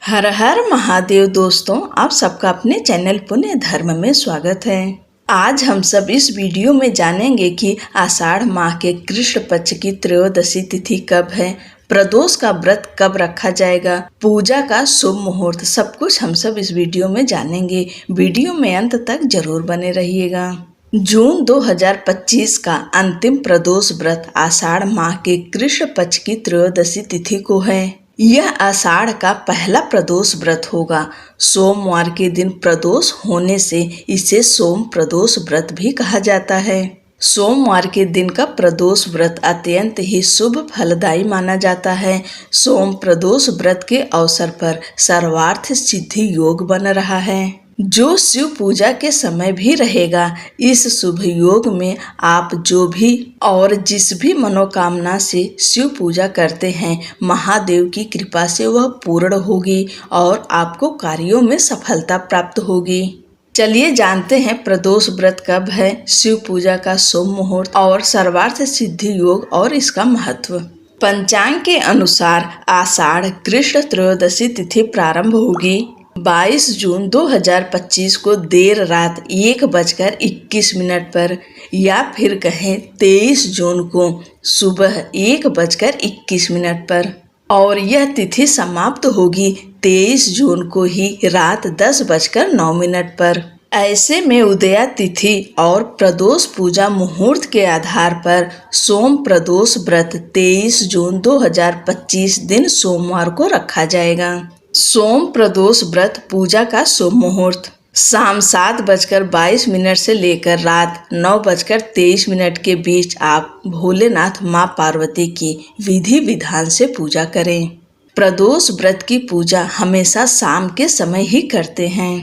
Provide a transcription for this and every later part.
हर हर महादेव दोस्तों, आप सबका अपने चैनल पुण्य धर्म में स्वागत है। आज हम सब इस वीडियो में जानेंगे कि आषाढ़ माह के कृष्ण पक्ष की त्रयोदशी तिथि कब है, प्रदोष का व्रत कब रखा जाएगा, पूजा का शुभ मुहूर्त, सब कुछ हम सब इस वीडियो में जानेंगे। वीडियो में अंत तक जरूर बने रहिएगा। जून 2025 का अंतिम प्रदोष व्रत आषाढ़ माह के कृष्ण पक्ष की त्रयोदशी तिथि को है। यह आषाढ़ का पहला प्रदोष व्रत होगा। सोमवार के दिन प्रदोष होने से इसे सोम प्रदोष व्रत भी कहा जाता है। सोमवार के दिन का प्रदोष व्रत अत्यंत ही शुभ फलदायी माना जाता है। सोम प्रदोष व्रत के अवसर पर सर्वार्थ सिद्धि योग बन रहा है, जो शिव पूजा के समय भी रहेगा। इस शुभ योग में आप जो भी और जिस भी मनोकामना से शिव पूजा करते हैं, महादेव की कृपा से वह पूर्ण होगी और आपको कार्यों में सफलता प्राप्त होगी। चलिए जानते हैं प्रदोष व्रत कब है, शिव पूजा का शुभ मुहूर्त और सर्वार्थ सिद्धि योग और इसका महत्व। पंचांग के अनुसार आषाढ़ कृष्ण त्रयोदशी तिथि प्रारंभ होगी 22 जून 2025 को देर रात 1:21 पर, या फिर कहें 23 जून को सुबह 1:21 पर, और यह तिथि समाप्त होगी 23 जून को ही रात 10:09 पर। ऐसे में उदया तिथि और प्रदोष पूजा मुहूर्त के आधार पर सोम प्रदोष व्रत 23 जून 2025 दिन सोमवार को रखा जाएगा। सोम प्रदोष व्रत पूजा का शुभ मुहूर्त शाम 7:22 से लेकर रात 9:23 के बीच आप भोलेनाथ माँ पार्वती की विधि विधान से पूजा करें। प्रदोष व्रत की पूजा हमेशा शाम के समय ही करते हैं।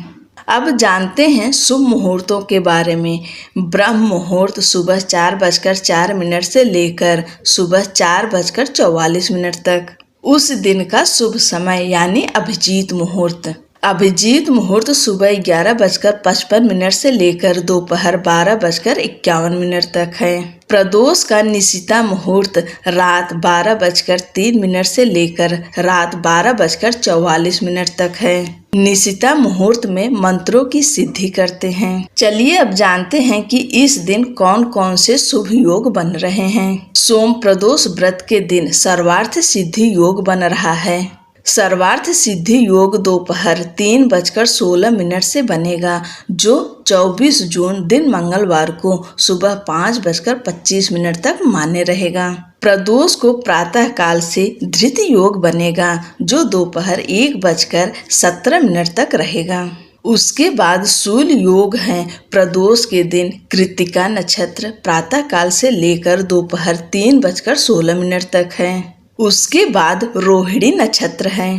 अब जानते हैं शुभ मुहूर्तों के बारे में। ब्रह्म मुहूर्त सुबह 4:04 से लेकर सुबह 4:44 तक। उस दिन का शुभ समय यानी अभिजीत मुहूर्त। अभिजीत मुहूर्त सुबह 11:55 से लेकर दोपहर 12:51 तक है। प्रदोष का निशिता मुहूर्त रात 12:03 से लेकर रात 12:44 तक है। निशिता मुहूर्त में मंत्रों की सिद्धि करते हैं। चलिए अब जानते हैं कि इस दिन कौन कौन से शुभ योग बन रहे हैं। सोम प्रदोष व्रत के दिन सर्वार्थ सिद्धि योग बन रहा है। सर्वार्थ सिद्धि योग दोपहर 3:16 से बनेगा, जो 24 जून दिन मंगलवार को सुबह 5:25 तक मान्य रहेगा। प्रदोष को प्रातः काल से धृत योग बनेगा, जो दोपहर 1:17 तक रहेगा। उसके बाद शूल योग है। प्रदोष के दिन कृत्तिका नक्षत्र प्रातः काल से लेकर दोपहर 3:16 तक है। उसके बाद रोहिणी नक्षत्र है।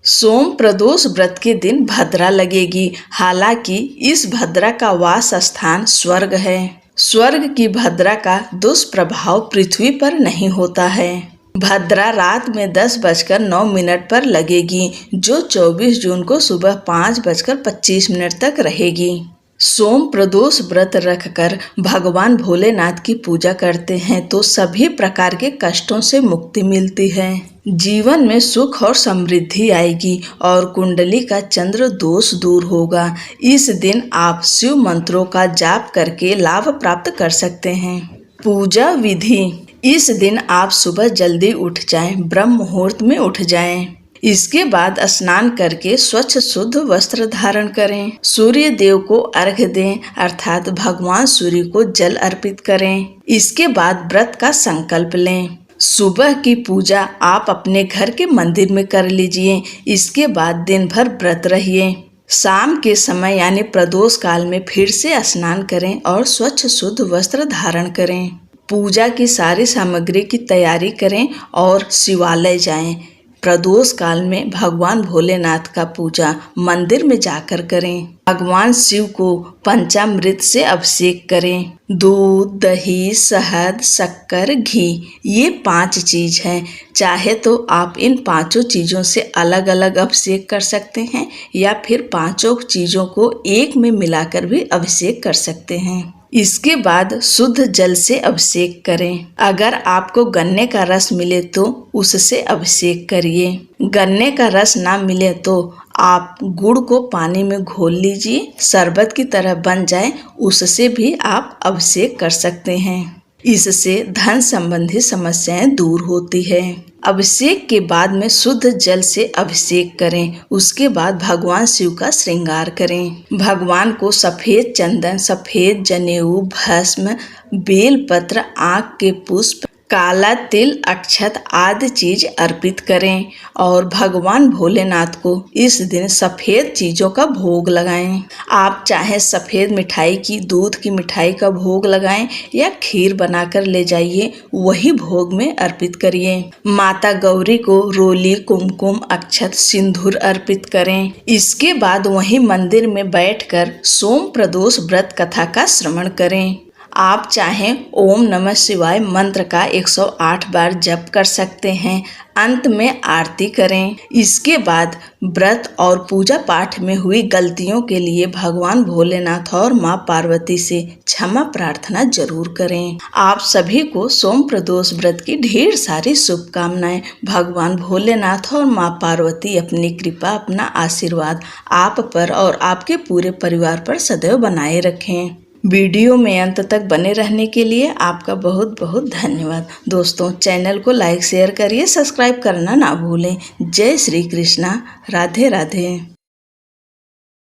सोम प्रदोष व्रत के दिन भद्रा लगेगी। हालांकि इस भद्रा का वास स्थान स्वर्ग है। स्वर्ग की भद्रा का दुष्प्रभाव पृथ्वी पर नहीं होता है। भद्रा रात में 10:09 पर लगेगी, जो 24 जून को सुबह 5:25 तक रहेगी। सोम प्रदोष व्रत रखकर भगवान भोलेनाथ की पूजा करते हैं तो सभी प्रकार के कष्टों से मुक्ति मिलती है। जीवन में सुख और समृद्धि आएगी और कुंडली का चंद्र दोष दूर होगा। इस दिन आप शिव मंत्रों का जाप करके लाभ प्राप्त कर सकते हैं। पूजा विधि। इस दिन आप सुबह जल्दी उठ जाएं, ब्रह्म मुहूर्त में उठ जाएं। इसके बाद स्नान करके स्वच्छ शुद्ध वस्त्र धारण करें। सूर्य देव को अर्घ्य दें, अर्थात भगवान सूर्य को जल अर्पित करें। इसके बाद व्रत का संकल्प लें। सुबह की पूजा आप अपने घर के मंदिर में कर लीजिए। इसके बाद दिन भर व्रत रहिए। शाम के समय यानी प्रदोष काल में फिर से स्नान करें और स्वच्छ शुद्ध वस्त्र धारण करें। पूजा की सारी सामग्री की तैयारी करें और शिवालय जाएं। प्रदोष काल में भगवान भोलेनाथ का पूजा मंदिर में जाकर करें। भगवान शिव को पंचामृत से अभिषेक करें। दूध, दही, शहद, शक्कर, घी, ये 5 चीज हैं। चाहे तो आप इन 5 चीजों से अलग अलग अभिषेक कर सकते हैं या फिर 5 चीजों को एक में मिलाकर भी अभिषेक कर सकते हैं। इसके बाद शुद्ध जल से अभिषेक करें। अगर आपको गन्ने का रस मिले तो उससे अभिषेक करिए। गन्ने का रस ना मिले तो आप गुड़ को पानी में घोल लीजिए, शरबत की तरह बन जाए, उससे भी आप अभिषेक कर सकते हैं। इससे धन संबंधी समस्याएं दूर होती है। अभिषेक के बाद में शुद्ध जल से अभिषेक करें। उसके बाद भगवान शिव का श्रृंगार करें। भगवान को सफेद चंदन, सफेद जनेऊ, भस्म, बेलपत्र, आँख के पुष्प, काला तिल, अक्षत आदि चीज अर्पित करें और भगवान भोलेनाथ को इस दिन सफेद चीजों का भोग लगाएं। आप चाहे सफेद मिठाई की, दूध की मिठाई का भोग लगाएं या खीर बनाकर ले जाइए, वही भोग में अर्पित करिए। माता गौरी को रोली, कुमकुम, अक्षत, सिंदूर अर्पित करें। इसके बाद वही मंदिर में बैठकर सोम प्रदोष व्रत कथा का श्रवण करें। आप चाहें ओम नमः शिवाय मंत्र का 108 बार जप कर सकते हैं। अंत में आरती करें। इसके बाद व्रत और पूजा पाठ में हुई गलतियों के लिए भगवान भोलेनाथ और माँ पार्वती से क्षमा प्रार्थना जरूर करें। आप सभी को सोम प्रदोष व्रत की ढेर सारी शुभकामनाएं। भगवान भोलेनाथ और माँ पार्वती अपनी कृपा, अपना आशीर्वाद आप पर और आपके पूरे परिवार पर सदैव बनाए रखें। वीडियो में अंत तक बने रहने के लिए आपका बहुत बहुत धन्यवाद। दोस्तों, चैनल को लाइक शेयर करिए, सब्सक्राइब करना ना भूलें। जय श्री कृष्णा। राधे राधे।